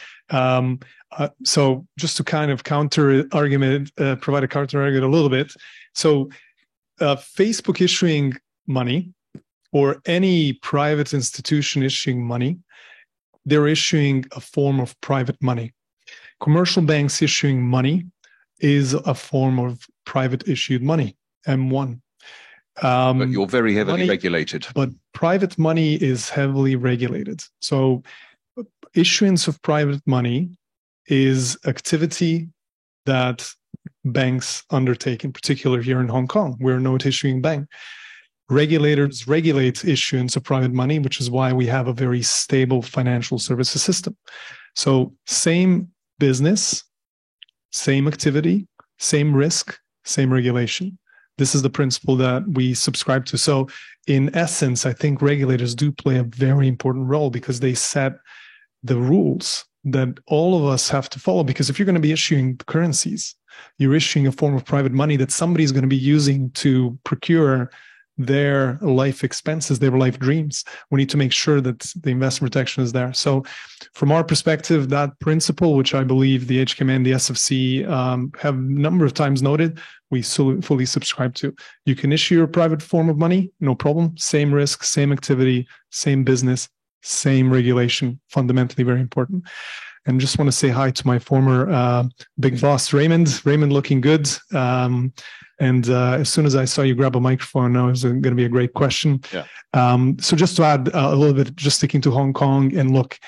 So just to kind of provide a counter argument a little bit. So Facebook issuing money, or any private institution issuing money, they're issuing a form of private money. Commercial banks issuing money is a form of private issued money, M1. But you're very heavily regulated. But private money is heavily regulated. So issuance of private money is activity that banks undertake, in particular here in Hong Kong. We're a note issuing bank. Regulators regulate issuance of private money, which is why we have a very stable financial services system. So same business, same activity, same risk, same regulation. This is the principle that we subscribe to. So in essence, I think regulators do play a very important role because they set the rules that all of us have to follow. Because if you're going to be issuing currencies, you're issuing a form of private money that somebody's going to be using to procure their life expenses, their life dreams. We need to make sure that the investment protection is there. So from our perspective, that principle, which I believe the HKMA and the SFC have a number of times noted, we fully subscribe to. You can issue your private form of money, no problem. Same risk, same activity, same business, same regulation, fundamentally very important. And just want to say hi to my former big boss, Raymond. Raymond looking good. And as soon as I saw you grab a microphone, I was going to be a great question. Yeah. So just to add a little bit, just sticking to Hong Kong, and look,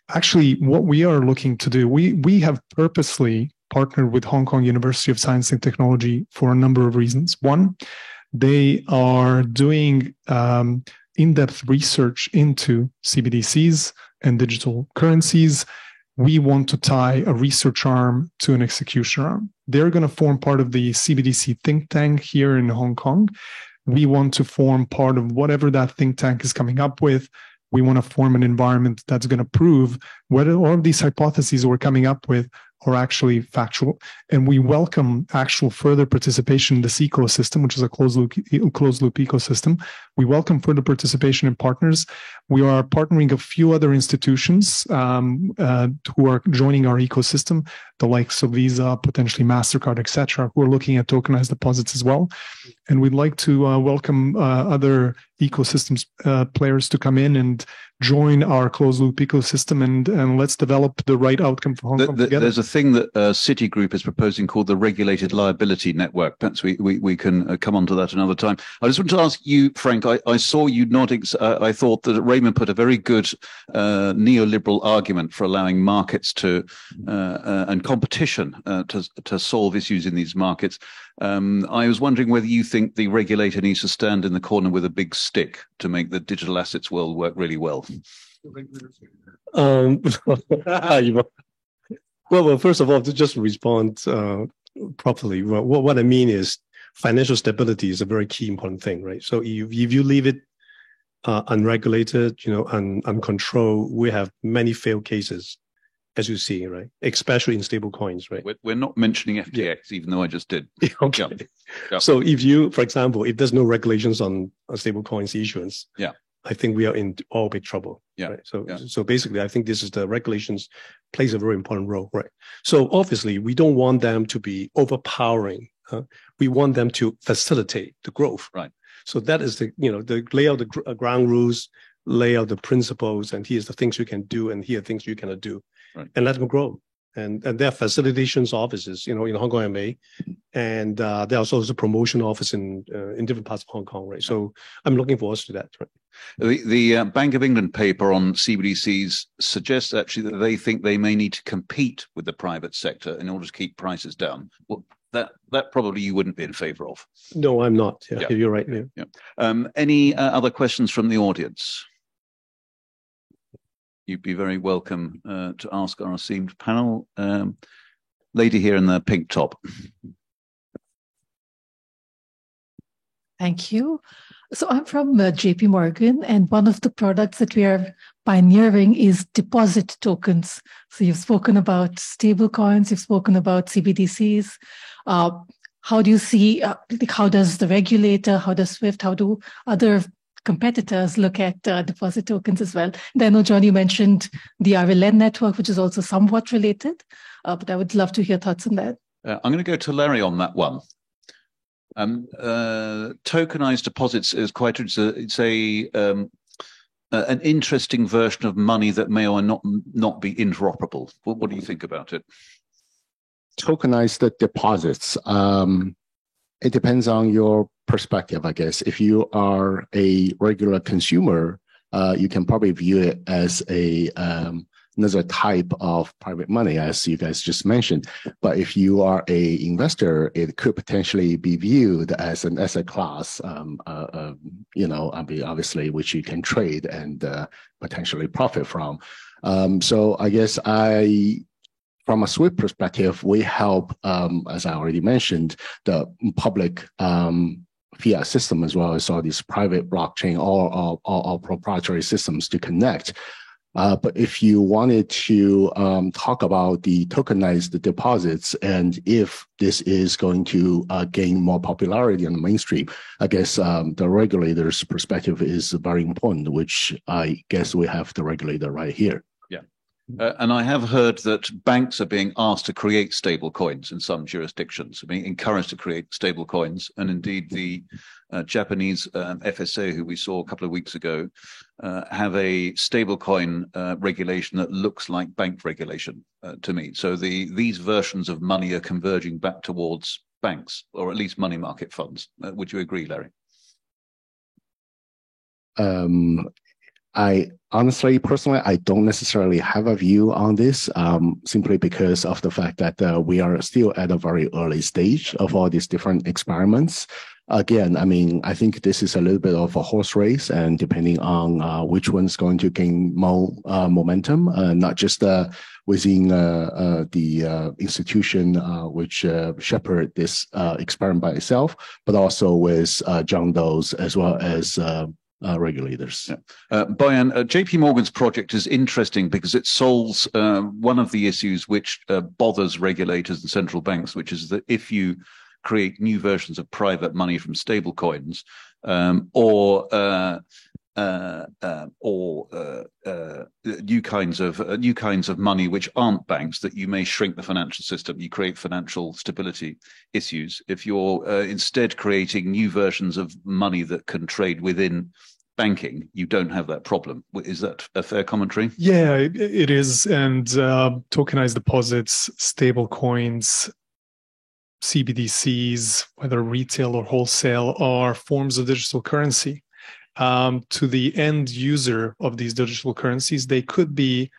actually what we are looking to do, we have purposely partnered with Hong Kong University of Science and Technology for a number of reasons. One, they are doing in-depth research into CBDCs and digital currencies. We want to tie a research arm to an execution arm. They're going to form part of the CBDC think tank here in Hong Kong. We want to form part of whatever that think tank is coming up with. We want to form an environment that's going to prove whether all of these hypotheses we're coming up with are actually factual. And we welcome actual further participation in this ecosystem, which is a closed loop ecosystem. We welcome further participation in partners. We are partnering a few other institutions who are joining our ecosystem, the likes of Visa, potentially MasterCard, etc., who are looking at tokenized deposits as well. and we'd like to welcome other ecosystems players to come in and join our closed loop ecosystem, and let's develop the right outcome for Hong Kong together. There's a thing that Citigroup is proposing called the Regulated Liability Network. Perhaps we can come on to that another time. I just want to ask you, Frank, I saw you nodding. I thought that Raymond put a very good neoliberal argument for allowing markets to and competition to solve issues in these markets. I was wondering whether you think the regulator needs to stand in the corner with a big stick to make the digital assets world work really well. Well, first of all, to just respond properly, what I mean is financial stability is a very key important thing, right? So if you leave it unregulated, uncontrolled, we have many failed cases, as you see, right? Especially in stable coins, right? We're not mentioning FTX, even though I just did. Okay. Yeah. So if you, for example, if there's no regulations on stable coins issuance, I think we are in all big trouble. Yeah. Right? So basically, I think this is the regulations plays a very important role, right? So obviously, we don't want them to be overpowering. We want them to facilitate the growth. Right. So that is the lay out the ground rules, lay out the principles, and here's the things you can do, and here are things you cannot do. Right. And let them grow. And there are facilitations offices, in Hong Kong MA, and there are also a promotion office in different parts of Hong Kong, right? So I'm looking forward to that. Right? The Bank of England paper on CBDCs suggests actually that they think they may need to compete with the private sector in order to keep prices down. Well, that probably you wouldn't be in favour of. No, I'm not. Yeah. You're right. Yeah. Any other questions from the audience? You'd be very welcome to ask our esteemed panel. Lady here in the pink top. Thank you. So I'm from JP Morgan, and one of the products that we are pioneering is deposit tokens. So you've spoken about stable coins, you've spoken about CBDCs. How do you see, how does the regulator, how does SWIFT, how do other competitors look at deposit tokens as well? And I know, John, you mentioned the RLN network, which is also somewhat related, but I would love to hear thoughts on that. I'm going to go to Larry on that one. Tokenized deposits is quite, it's an interesting version of money that may or not be interoperable. What do you think about it? Tokenized deposits. It depends on your perspective, I guess. If you are a regular consumer, you can probably view it as another type of private money, as you guys just mentioned. But if you are a investor, it could potentially be viewed as an asset class, obviously, which you can trade and potentially profit from. So I guess from a SWIFT perspective, we help, as I already mentioned, the public fiat system as well as all these private blockchain or proprietary systems to connect. But if you wanted to talk about the tokenized deposits and if this is going to gain more popularity in the mainstream, I guess the regulator's perspective is very important, which I guess we have the regulator right here. And I have heard that banks are being asked to create stable coins in some jurisdictions, being encouraged to create stable coins. And indeed, the Japanese FSA, who we saw a couple of weeks ago, have a stable coin regulation that looks like bank regulation to me. So these versions of money are converging back towards banks, or at least money market funds. Would you agree, Larry? I honestly, personally, I don't necessarily have a view on this, simply because of the fact that we are still at a very early stage of all these different experiments. Again, I mean, I think this is a little bit of a horse race, and depending on which one's going to gain more momentum, not just within the institution which shepherd this experiment by itself, but also with John Doe's as well as regulators. Boyan, JP Morgan's project is interesting because it solves one of the issues which bothers regulators and central banks, which is that if you create new versions of private money from stable coins, or new kinds of money which aren't banks, that you may shrink the financial system. You create financial stability issues. If you're instead creating new versions of money that can trade within banking, you don't have that problem. Is that a fair commentary? Yeah, it is. And tokenized deposits, stable coins, CBDCs, whether retail or wholesale, are forms of digital currency. To the end user of these digital currencies, they could be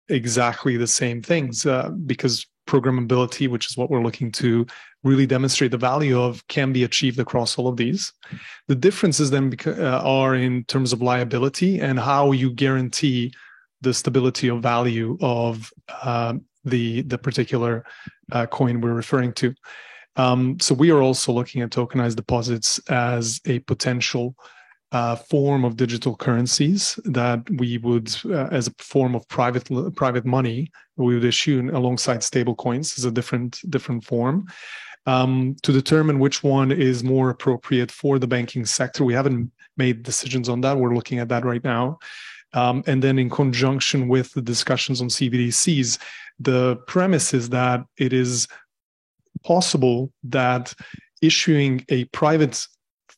exactly the same things because programmability, which is what we're looking to really demonstrate the value of, can be achieved across all of these. The differences then are in terms of liability and how you guarantee the stability of value of the particular coin we're referring to. So we are also looking at tokenized deposits as a potential form of digital currencies that we would, as a form of private money, we would issue alongside stable coins as a different form. To determine which one is more appropriate for the banking sector, we haven't made decisions on that. We're looking at that right now. And then in conjunction with the discussions on CBDCs, the premise is that it is possible that issuing a private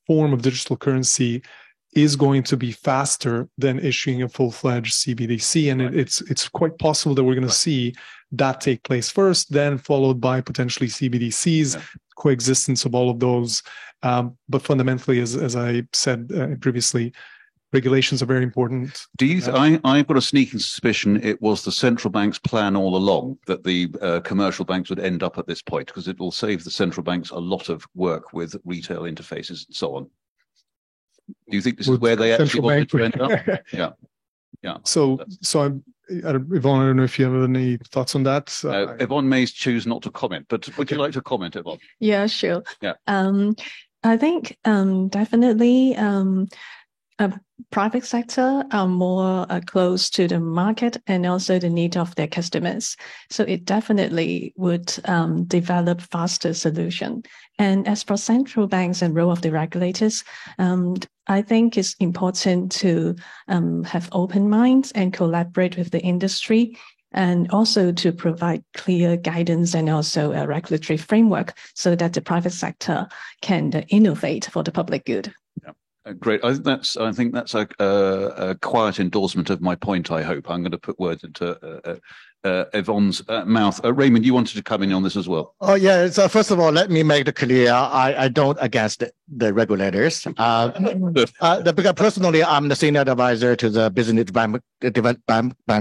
form of digital currency is going to be faster than issuing a full-fledged CBDC. And it's quite possible that we're going to see that take place first, then followed by potentially CBDCs, coexistence of all of those. But fundamentally, as I said previously, regulations are very important. Do you? I've got a sneaking suspicion it was the central bank's plan all along that the commercial banks would end up at this point, because it will save the central banks a lot of work with retail interfaces and so on. Do you think this is where they actually wanted to end up? Yeah. So Yvonne, I don't know if you have any thoughts on that. Yvonne may choose not to comment, but would you like to comment, Yvonne? Yeah, sure. Yeah. I think definitely private sector are more close to the market and also the need of their customers. So it definitely would develop faster solution. And as for central banks and role of the regulators, I think it's important to have open minds and collaborate with the industry, and also to provide clear guidance and also a regulatory framework so that the private sector can innovate for the public good. Yeah. Great. I think that's a quiet endorsement of my point. I hope I'm going to put words into Yvonne's mouth. Raymond, you wanted to come in on this as well. Oh yeah. So first of all, let me make it clear: I don't against the regulators. Because personally, I'm the senior advisor to the Business Bank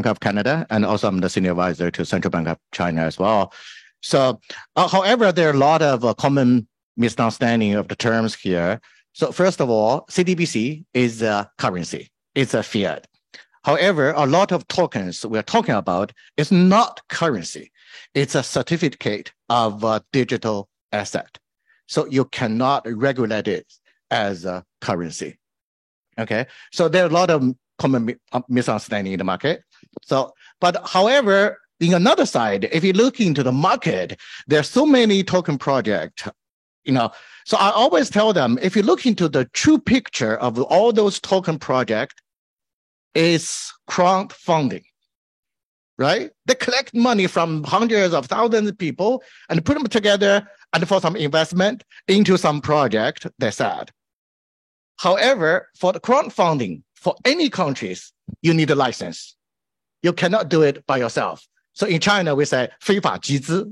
of Canada, and also I'm the senior advisor to Central Bank of China as well. So, however, there are a lot of common misunderstanding of the terms here. So first of all, CDBC is a currency. It's a fiat. However, a lot of tokens we're talking about is not currency. It's a certificate of a digital asset. So you cannot regulate it as a currency. Okay. So there are a lot of common misunderstanding in the market. So, but however, in another side, if you look into the market, there are so many token projects. So I always tell them, if you look into the true picture of all those token projects, is crowdfunding, right? They collect money from hundreds of thousands of people and put them together and for some investment into some project, they said. However, for the crowdfunding, for any countries, you need a license. You cannot do it by yourself. So in China, we say 非法集资,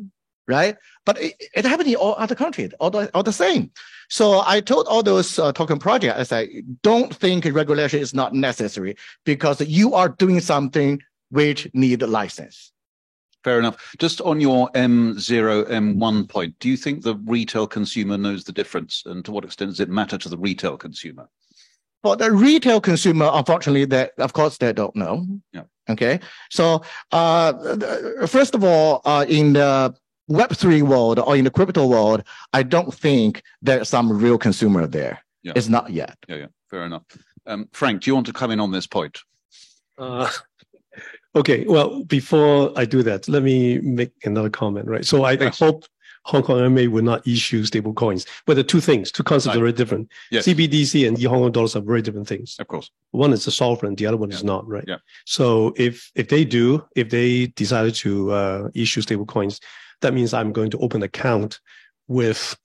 right? But it happens in all other countries, all the same. So I told all those token projects, I say, don't think regulation is not necessary because you are doing something which need a license. Fair enough. Just on your M0, M1 point, do you think the retail consumer knows the difference? And to what extent does it matter to the retail consumer? For the retail consumer, unfortunately, of course, they don't know. Yeah. Okay. So first of all, in the Web3 world or in the crypto world, I don't think there's some real consumer there. Yeah. It's not yet. Yeah. Fair enough. Frank, do you want to come in on this point? Okay. Well, before I do that, let me make another comment, right? So I hope Hong Kong MA will not issue stable coins. But the two concepts are very different. Yes. CBDC and e-Hong Kong dollars are very different things. Of course. One is a sovereign, the other one is not, right? Yeah. So if they decided to issue stable coins, that means I'm going to open an account with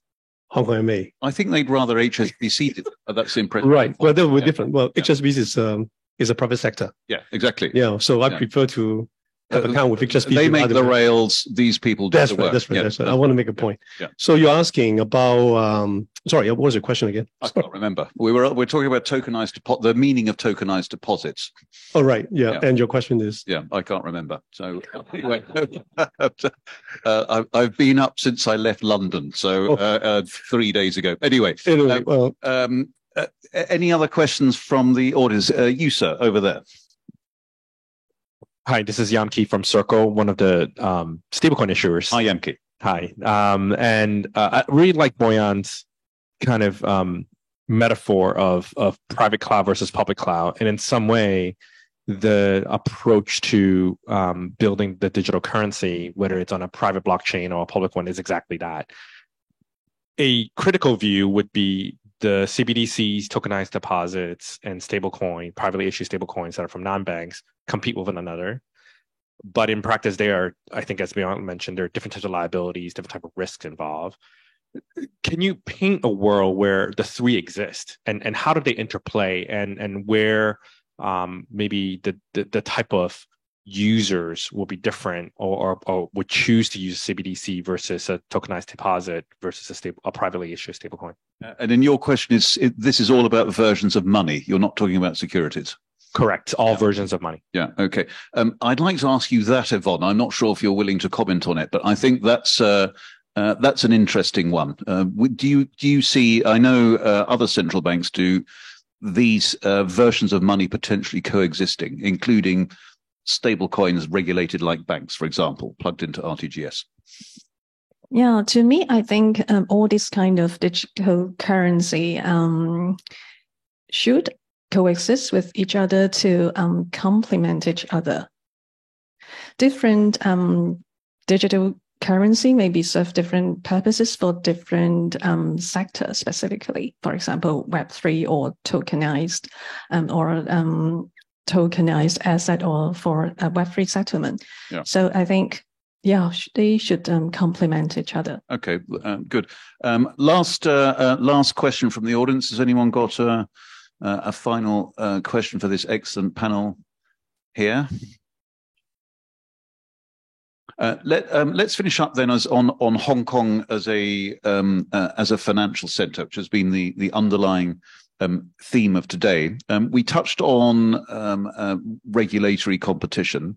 Hong Kong MA. I think they'd rather HSBC did. That's impressive. Right. Well, that would be different. Well, HSBC is a private sector. Yeah, exactly. Yeah. So I prefer to have an account with HSBC. They make the rails. These people do the work. That's right. I want to make a point. Yeah. So you're asking about. Sorry, what was your question again? I can't remember. We're talking about tokenized the meaning of tokenized deposits. Oh, right. Yeah. And your question is? Yeah, I can't remember. So anyway, I've been up since I left London. So 3 days ago. Anyway, any other questions from the audience? You, sir, over there. Hi, this is Yamki from Circle, one of the stablecoin issuers. Hi, Yamki. Hi. I really like Boyan's kind of metaphor of private cloud versus public cloud. And in some way, the approach to building the digital currency, whether it's on a private blockchain or a public one, is exactly that. A critical view would be the CBDCs, tokenized deposits, and stablecoin, privately issued stablecoins that are from non-banks compete with one another. But in practice, they are, I think, as Boyan mentioned, there are different types of liabilities, different type of risks involved. Can you paint a world where the three exist, and how do they interplay, and where maybe the type of users will be different, or would choose to use CBDC versus a tokenized deposit versus a privately issued stablecoin? And in your question, this is all about versions of money. You're not talking about securities. Correct. All versions of money. Yeah. Okay. I'd like to ask you that, Yvonne. I'm not sure if you're willing to comment on it, but I think that's an interesting one. Do you see? I know other central banks do these versions of money potentially coexisting, including stable coins regulated like banks, for example, plugged into RTGS. Yeah, to me, I think all this kind of digital currency should coexist with each other to complement each other. Different digital currency maybe serve different purposes for different sectors specifically. For example, Web3 or tokenized tokenized asset, or for a Web3 settlement. Yeah. So I think, they should complement each other. Okay, good. Last question from the audience. Has anyone got a final question for this excellent panel here? Let's finish up then on Hong Kong as a financial centre, which has been the underlying theme of today. We touched on regulatory competition.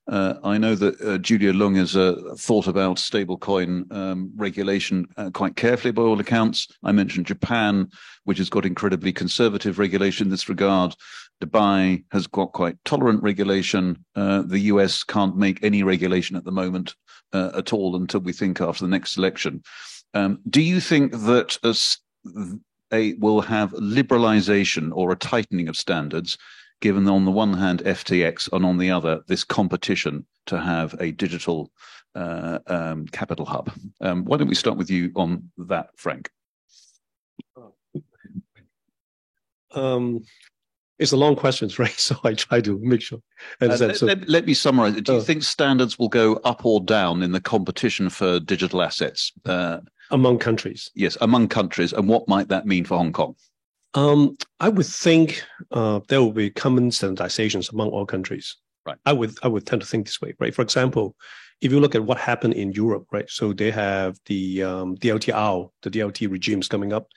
I know that Julia Leung has thought about stablecoin regulation quite carefully by all accounts. I mentioned Japan, which has got incredibly conservative regulation in this regard. Dubai has got quite tolerant regulation. The US can't make any regulation at the moment at all until we think after the next election. Do you think that will have liberalization or a tightening of standards, given on the one hand FTX and on the other this competition to have a digital capital hub? Why don't we start with you on that, Frank? It's a long question, right? So I try to make sure. Let me summarize it. Do you think standards will go up or down in the competition for digital assets? Among countries? Yes, among countries. And what might that mean for Hong Kong? I would think there will be common standardizations among all countries. Right. I would tend to think this way, right? For example, if you look at what happened in Europe, right? So they have the DLTR, the DLT regimes coming up.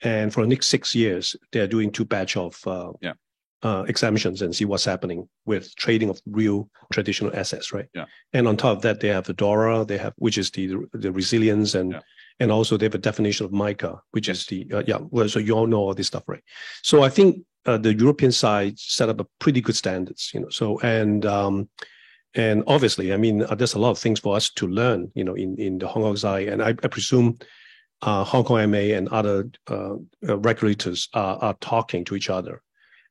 And for the next 6 years, they're doing 2 batch of exemptions and see what's happening with trading of real traditional assets, right? Yeah. And on top of that, they have the DORA, which is the resilience, and also they have a definition of MICA, which is so you all know all this stuff, right? So I think the European side set up a pretty good standards, So and obviously, I mean, there's a lot of things for us to learn, in the Hong Kong side, and I presume Hong Kong MA and other regulators are talking to each other.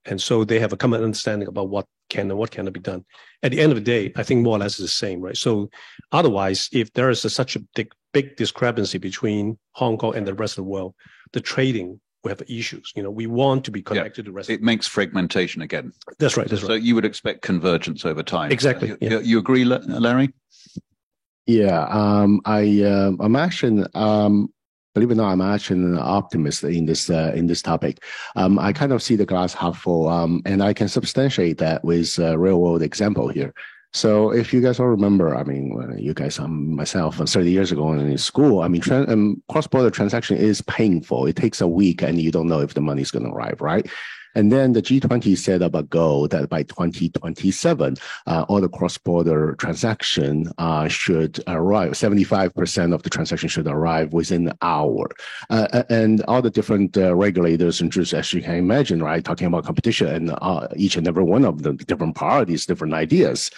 And so they have a common understanding about what can and what cannot be done. At the end of the day, I think more or less is the same, right? So otherwise, if there is such a big big discrepancy between Hong Kong and the rest of the world. The trading, we have issues. We want to be connected to the rest. It makes fragmentation again. That's right. So you would expect convergence over time. Exactly. You agree, Larry? Yeah, I'm actually, believe it or not, I'm actually an optimist in this topic. I kind of see the glass half full, and I can substantiate that with a real world example here. So if you guys all remember, I mean, you guys, myself, 30 years ago in school, I mean, cross-border transaction is painful. It takes a week and you don't know if the money's going to arrive, right? And then the G20 set up a goal that by 2027, all the cross-border transaction should arrive, 75% of the transaction should arrive within an hour. And all the different regulators and just as you can imagine, right, talking about competition and each and every one of them, different priorities, different ideas.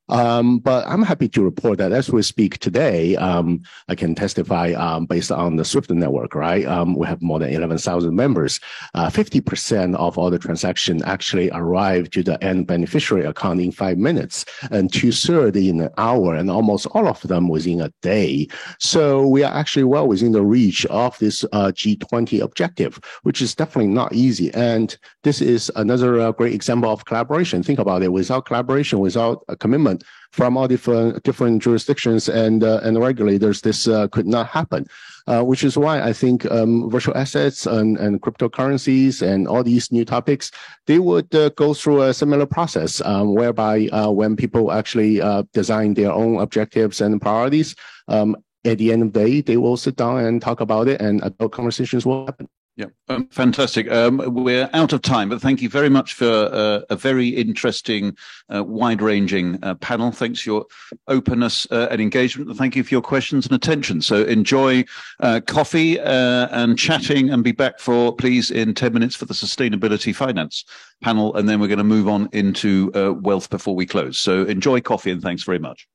But I'm happy to report that as we speak today, I can testify based on the SWIFT network, right? We have more than 11,000 members. 50% of all the transactions actually arrive to the end beneficiary account in 5 minutes, and 2/3 in an hour, and almost all of them within a day. So we are actually well within the reach of this G20 objective, which is definitely not easy. And this is another great example of collaboration. Think about it. Without collaboration, without a commitment from all different jurisdictions and regulators, this could not happen. Which is why I think virtual assets and cryptocurrencies and all these new topics, they would go through a similar process whereby when people actually design their own objectives and priorities, at the end of the day, they will sit down and talk about it, and adult conversations will happen. Yeah, fantastic. We're out of time, but thank you very much for a very interesting, wide-ranging panel. Thanks for your openness and engagement, and thank you for your questions and attention. So enjoy coffee and chatting, and be back for, please, in 10 minutes for the Sustainability Finance panel, and then we're going to move on into wealth before we close. So enjoy coffee, and thanks very much.